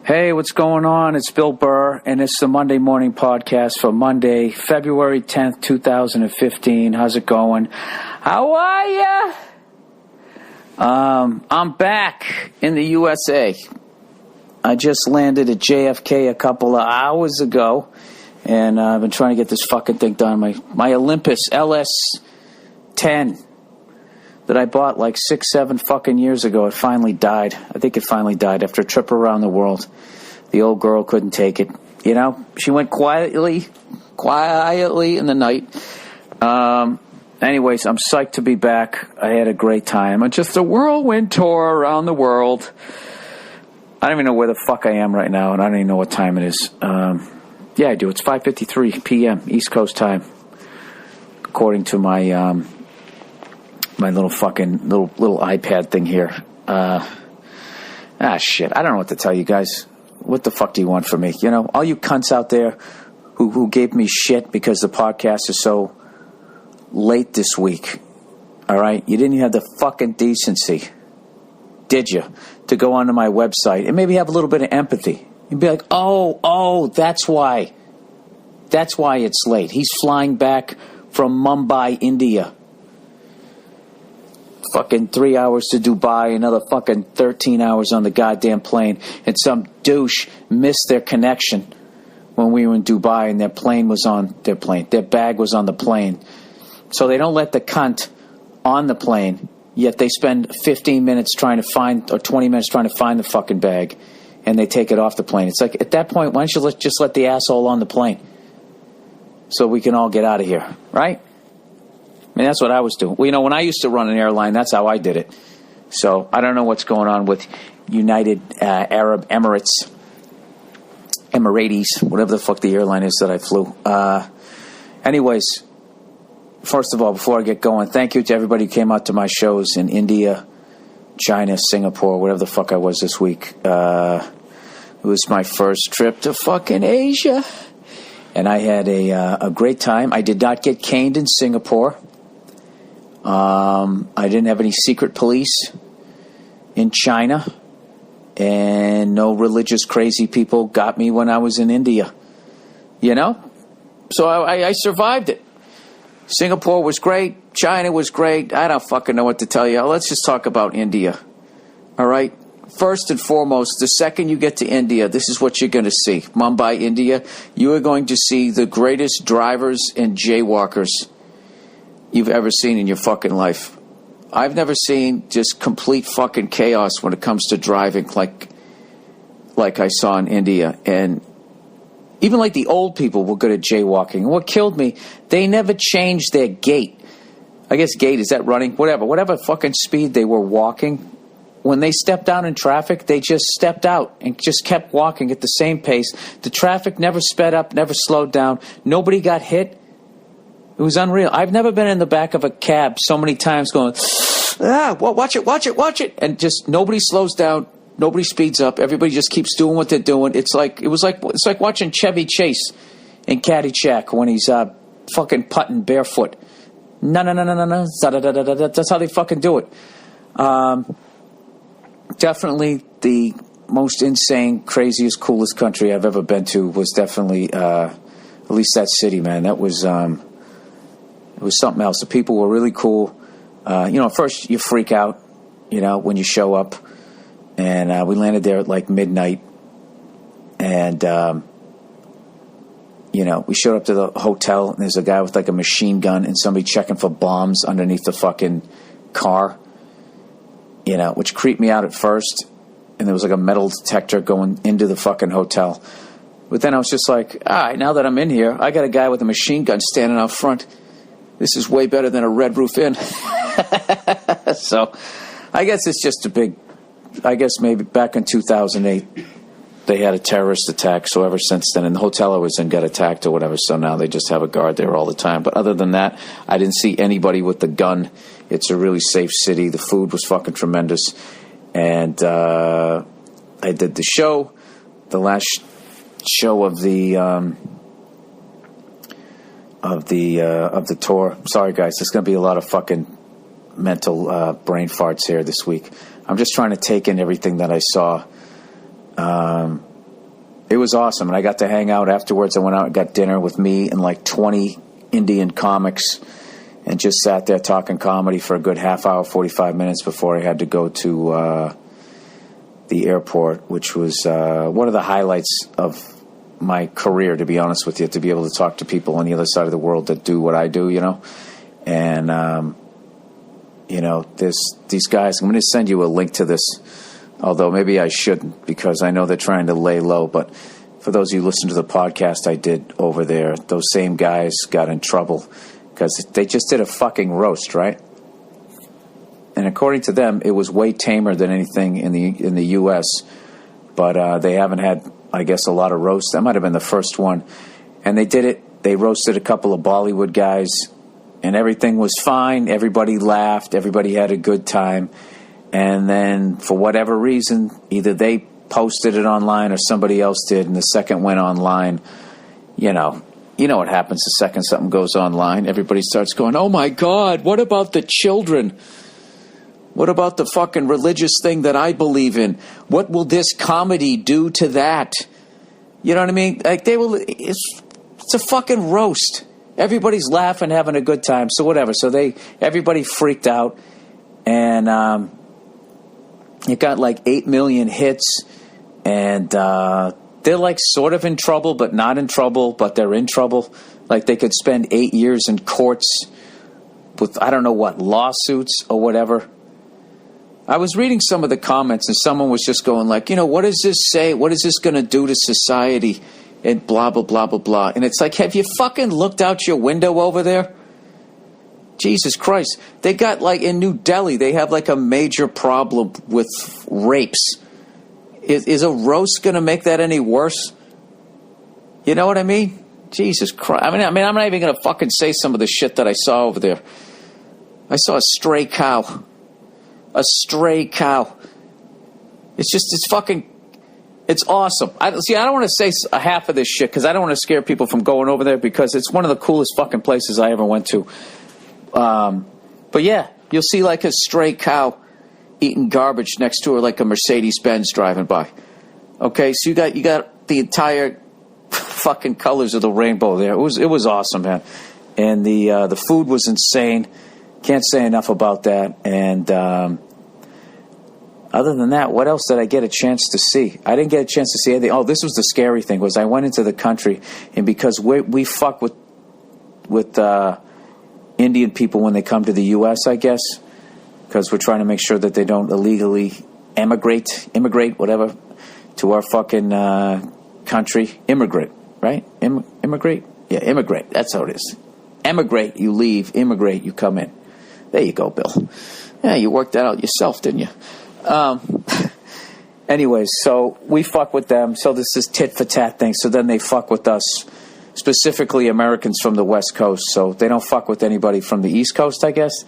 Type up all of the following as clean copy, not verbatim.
Hey, what's going on? It's Bill Burr, and it's the Monday Morning Podcast for Monday, February 10th, 2015. How's it going? How are ya? I'm back in the USA. I just landed at JFK a couple of hours ago, and I've been trying to get this fucking thing done. My Olympus LS10 that I bought like 6-7 fucking years ago, it finally died. I think it finally died after a trip around the world. The old girl couldn't take it. You know, she went quietly in the night. Anyways, I'm psyched to be back. I had a great time. It's just a whirlwind tour around the world. I don't even know where the fuck I am right now, and I don't even know what time it is. Yeah, I do. It's 5:53 p.m. East Coast time, according to my my little fucking little iPad thing here. Shit. I don't know what to tell you guys. What the fuck do you want from me? You know, all you cunts out there who gave me shit because the podcast is so late this week. All right? You didn't even have the fucking decency, did you, to go onto my website and maybe have a little bit of empathy. You'd be like, oh, that's why. That's why it's late. He's flying back from Mumbai, India. Fucking 3 hours to Dubai, another fucking 13 hours on the goddamn plane, and some douche missed their connection when we were in Dubai, and their bag was on the plane. So they don't let the cunt on the plane, yet they spend 15 minutes trying to find, or 20 minutes trying to find the fucking bag, and they take it off the plane. It's like, at that point, why don't you just let the asshole on the plane so we can all get out of here, right? I mean, that's what I was doing. Well, you know, when I used to run an airline, that's how I did it. So I don't know what's going on with United Arab Emirates, whatever the fuck the airline is that I flew. Anyways, first of all, before I get going, thank you to everybody who came out to my shows in India, China, Singapore, whatever the fuck I was this week. It was my first trip to fucking Asia, and I had a great time. I did not get caned in Singapore. I didn't have any secret police in China, and no religious crazy people got me when I was in India, you know? So I survived it. Singapore was great. China was great. I don't fucking know what to tell you. Let's just talk about India, all right? First and foremost, the second you get to India, this is what you're going to see. Mumbai, India, you are going to see the greatest drivers and jaywalkers you've ever seen in your fucking life. I've never seen just complete fucking chaos when it comes to driving like I saw in India. And even like the old people were good at jaywalking. And what killed me, they never changed their gait. I guess gait, is that running? Whatever fucking speed they were walking. When they stepped out in traffic, they just stepped out and just kept walking at the same pace. The traffic never sped up, never slowed down. Nobody got hit. It was unreal. I've never been in the back of a cab so many times going, watch it. And just nobody slows down. Nobody speeds up. Everybody just keeps doing what they're doing. It's like watching Chevy Chase in Caddyshack when he's fucking putting barefoot. No. That's how they fucking do it. Definitely the most insane, craziest, coolest country I've ever been to was definitely, at least that city, man. That was, it was something else. The people were really cool. At first you freak out, when you show up. And we landed there at like midnight. And, we showed up to the hotel, and there's a guy with like a machine gun and somebody checking for bombs underneath the fucking car, which creeped me out at first. And there was like a metal detector going into the fucking hotel. But then I was just like, all right, now that I'm in here, I got a guy with a machine gun standing out front. This is way better than a Red Roof Inn. So I guess it's just maybe back in 2008, they had a terrorist attack. So ever since then, and the hotel I was in got attacked or whatever. So now they just have a guard there all the time. But other than that, I didn't see anybody with the gun. It's a really safe city. The food was fucking tremendous. And I did the show, the last show of the tour. Sorry, guys. There's going to be a lot of fucking mental brain farts here this week. I'm just trying to take in everything that I saw. it was awesome. And I got to hang out afterwards. I went out and got dinner with me and like 20 Indian comics and just sat there talking comedy for a good half hour, 45 minutes before I had to go to the airport, which was one of the highlights of my career, to be honest with you, to be able to talk to people on the other side of the world that do what I do, you know. And, you know, these guys, I'm going to send you a link to this, although maybe I shouldn't because I know they're trying to lay low. But for those of you who listen to the podcast I did over there, those same guys got in trouble because they just did a fucking roast, right? And according to them, it was way tamer than anything in the U.S., but they haven't had, I guess, a lot of roasts. That might have been the first one. And they did it. They roasted a couple of Bollywood guys, and everything was fine. Everybody laughed. Everybody had a good time. And then, for whatever reason, either they posted it online or somebody else did, and the second went online. You know what happens the second something goes online. Everybody starts going, oh, my God, what about the children? What about the fucking religious thing that I believe in? What will this comedy do to that? You know what I mean? Like, it's a fucking roast. Everybody's laughing, having a good time. So whatever. So everybody freaked out. And it got like 8 million hits. And they're like sort of in trouble, but not in trouble, but they're in trouble. Like they could spend 8 years in courts with, I don't know what, lawsuits or whatever. I was reading some of the comments, and someone was just going like, what does this say? What is this going to do to society? And blah, blah, blah, blah, blah. And it's like, have you fucking looked out your window over there? Jesus Christ. They got like in New Delhi, they have like a major problem with rapes. Is a roast going to make that any worse? You know what I mean? Jesus Christ. I mean, I'm not even going to fucking say some of the shit that I saw over there. I saw a stray cow. A stray cow. It's awesome. I don't want to say half of this shit because I don't want to scare people from going over there because it's one of the coolest fucking places I ever went to. But yeah, you'll see like a stray cow eating garbage next to her like a Mercedes-Benz driving by. Okay, so you got the entire fucking colors of the rainbow there. It was awesome, man. And the food was insane. Can't say enough about that. And other than that, what else did I get a chance to see? I didn't get a chance to see anything. Oh, this was the scary thing, was I went into the country, and because we fuck with Indian people when they come to the U.S., I guess, because we're trying to make sure that they don't illegally immigrate, whatever, to our fucking country. Immigrate, right? Immigrate? Yeah, immigrate. That's how it is. Emigrate, you leave. Immigrate, you come in. There you go, Bill. Yeah, you worked that out yourself, didn't you? Anyways, so we fuck with them. So this is tit for tat thing. So then they fuck with us, specifically Americans from the West Coast. So they don't fuck with anybody from the East Coast, I guess.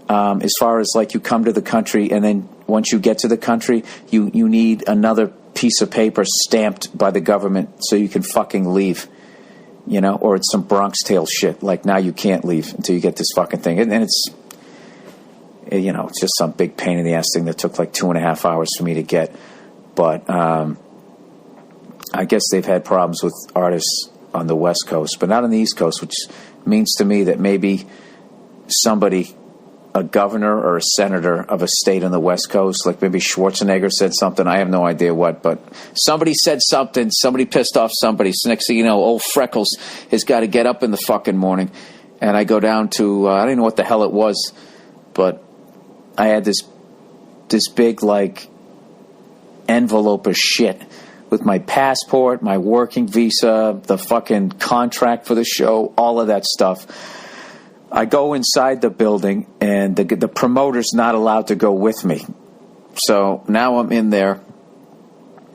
As far as like you come to the country, and then once you get to the country, you need another piece of paper stamped by the government so you can fucking leave. Or it's some Bronx Tale shit. Like, now you can't leave until you get this fucking thing. And it's, it's just some big pain in the ass thing that took like 2.5 hours for me to get. But I guess they've had problems with artists on the West Coast, but not on the East Coast, which means to me that maybe somebody, a governor or a senator of a state on the West Coast, like maybe Schwarzenegger said something, I have no idea what, but somebody said something, somebody pissed off somebody. So next thing you know, old Freckles has got to get up in the fucking morning, and I go down to, I don't even know what the hell it was, but I had this big, like, envelope of shit with my passport, my working visa, the fucking contract for the show, all of that stuff. I go inside the building, and the promoter's not allowed to go with me. So now I'm in there.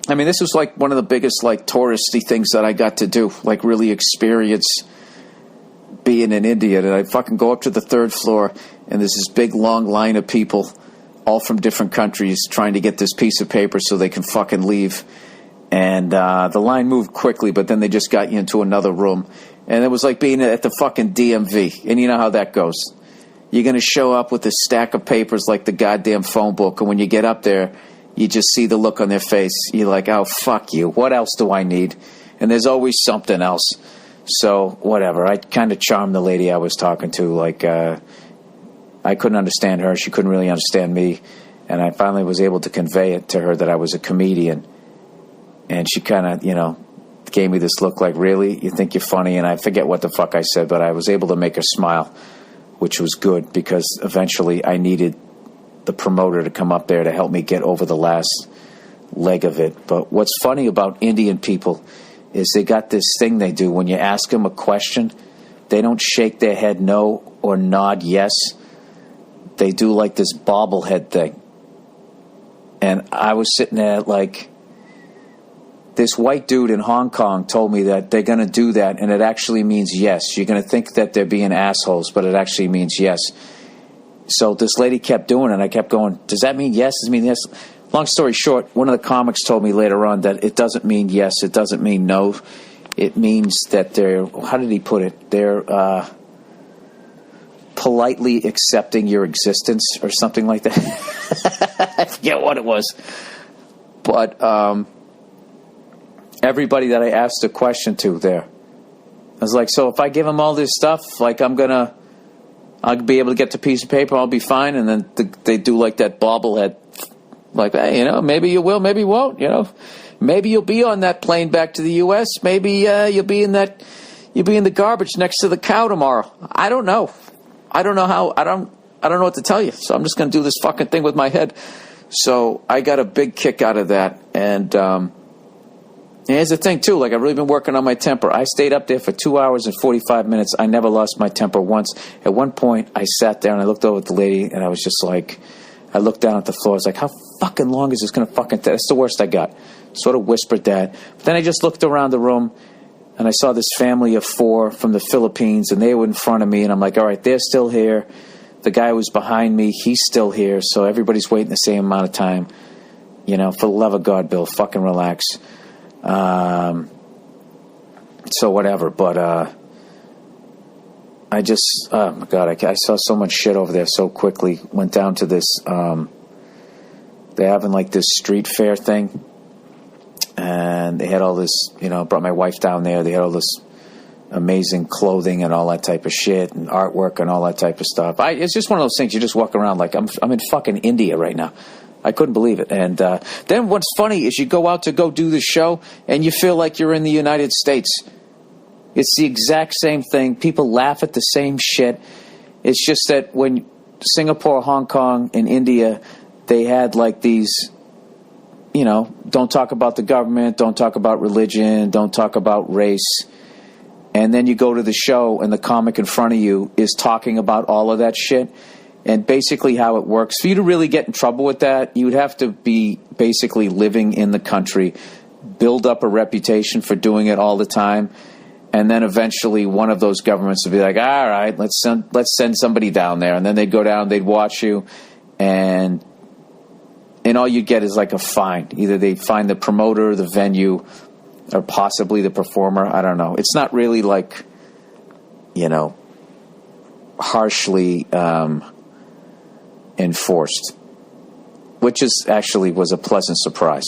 I mean, this was like one of the biggest, like, touristy things that I got to do, like really experience being in India. And I fucking go up to the third floor, and there's this big, long line of people, all from different countries, trying to get this piece of paper so they can fucking leave. And the line moved quickly, but then they just got you into another room. And it was like being at the fucking DMV. And you know how that goes. You're going to show up with a stack of papers like the goddamn phone book. And when you get up there, you just see the look on their face. You're like, oh, fuck you. What else do I need? And there's always something else. So, whatever. I kind of charmed the lady I was talking to. Like, I couldn't understand her. She couldn't really understand me. And I finally was able to convey it to her that I was a comedian. And she kind of, gave me this look like, really? You think you're funny? And I forget what the fuck I said, but I was able to make her smile, which was good because eventually I needed the promoter to come up there to help me get over the last leg of it. But what's funny about Indian people is they got this thing they do. When you ask them a question, they don't shake their head no or nod yes. They do like this bobblehead thing. And I was sitting there like, this white dude in Hong Kong told me that they're going to do that, and it actually means yes. You're going to think that they're being assholes, but it actually means yes. So this lady kept doing it, and I kept going, does that mean yes? Does it mean yes? Long story short, one of the comics told me later on that it doesn't mean yes, it doesn't mean no. It means that they're, how did he put it? They're politely accepting your existence or something like that. I forget what it was. But everybody that I asked a question to there, I was like, so if I give them all this stuff, like I'll be able to get the piece of paper, I'll be fine. And then they do like that bobblehead, like, hey, maybe you will, maybe you won't, maybe you'll be on that plane back to the U.S. Maybe you'll be in the garbage next to the cow tomorrow. I don't know. I don't know how. I don't know what to tell you. So I'm just going to do this fucking thing with my head. So I got a big kick out of that. And here's the thing, too. Like, I've really been working on my temper. I stayed up there for 2 hours and 45 minutes. I never lost my temper once. At one point, I sat there and I looked over at the lady, and I was just like, I looked down at the floor. I was like, how fucking long is this going to fucking take? That's the worst I got. Sort of whispered that. But then I just looked around the room, and I saw this family of 4 from the Philippines, and they were in front of me, and I'm like, all right, they're still here. The guy who was behind me, he's still here, so everybody's waiting the same amount of time. For the love of God, Bill, fucking relax. So whatever, but I just, oh my God, I saw so much shit over there so quickly. Went down to this, they're having like this street fair thing, and they had all this, brought my wife down there. They had all this amazing clothing and all that type of shit, and artwork and all that type of stuff. It's just one of those things you just walk around like, I'm in fucking India right now. I couldn't believe it. And then what's funny is you go out to go do the show, and you feel like you're in the United States. It's the exact same thing. People laugh at the same shit. It's just that when Singapore, Hong Kong, and India, they had like these, don't talk about the government, don't talk about religion, don't talk about race. And then you go to the show, and the comic in front of you is talking about all of that shit. And basically how it works, for you to really get in trouble with that, you would have to be basically living in the country, build up a reputation for doing it all the time, and then eventually one of those governments would be like, all right, let's send somebody down there. And then they'd go down, they'd watch you, and all you'd get is like a fine. Either they'd fine the promoter, the venue, or possibly the performer. I don't know. It's not really like, harshly enforced, which was a pleasant surprise.